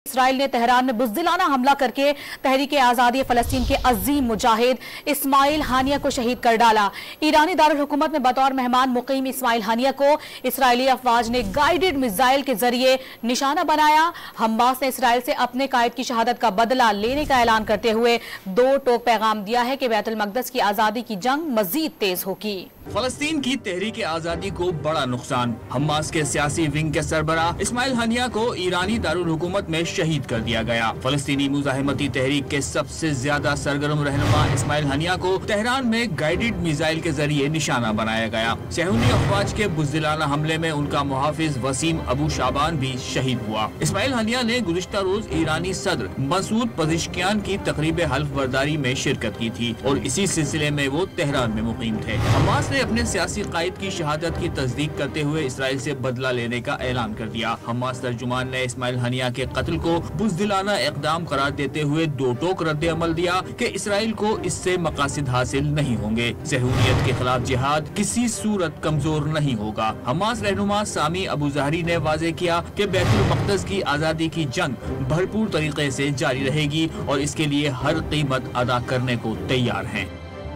اسرائیل نے تہران میں بزدلانہ حملہ کر کے تحریک آزادی فلسطین کے عظیم مجاہد اسماعیل ہانیہ کو شہید کر ڈالا۔ ایرانی دارالحکومت میں بطور مہمان مقیم اسماعیل ہانیہ کو اسرائیلی افواج نے گائیڈڈ میزائل کے ذریعے نشانہ بنایا۔ حماس نے اسرائیل سے اپنے قائد کی شہادت کا بدلہ لینے کا اعلان کرتے ہوئے دو ٹوک پیغام دیا ہے کہ بیت المقدس کی آزادی کی جنگ مزید تیز ہوگی۔ فلسطین کی تحریک آزادی کو بڑا نقصان، حماس کے سیاسی ونگ کے سربراہ اسماعیل ہانیہ کو ایرانی دارالحکومت میں شہید کر دیا گیا۔ فلسطینی مزاحمتی تحریک کے سب سے زیادہ سرگرم رہنما اسماعیل ہانیہ کو تہران میں گائیڈڈ میزائل کے ذریعے نشانہ بنایا گیا۔ صہیونی افواج کے بزدلانہ حملے میں ان کا محافظ وسیم ابو شعبان بھی شہید ہوا۔ اسماعیل ہانیہ نے گزشتہ روز ایرانی صدر مسعود پزشکیان کی تقریب حلف برداری میں شرکت کی تھی اور اسی سلسلے میں وہ تہران میں مقیم تھے۔ حماس نے اپنے سیاسی قائد کی شہادت کی تصدیق کرتے ہوئے اسرائیل سے بدلہ لینے کا اعلان کر دیا۔ حماس ترجمان نے اسماعیل ہانیہ کے قتل کو بزدلانہ اقدام قرار دیتے ہوئے دو ٹوک رد عمل دیا کہ اسرائیل کو اس سے مقاصد حاصل نہیں ہوں گے۔ صہیونیت کے خلاف جہاد کسی صورت کمزور نہیں ہوگا۔ حماس رہنما سامی ابو زہری نے واضح کیا کہ بیت المقدس کی آزادی کی جنگ بھرپور طریقے سے جاری رہے گی اور اس کے لیے ہر قیمت ادا کرنے کو تیار ہیں۔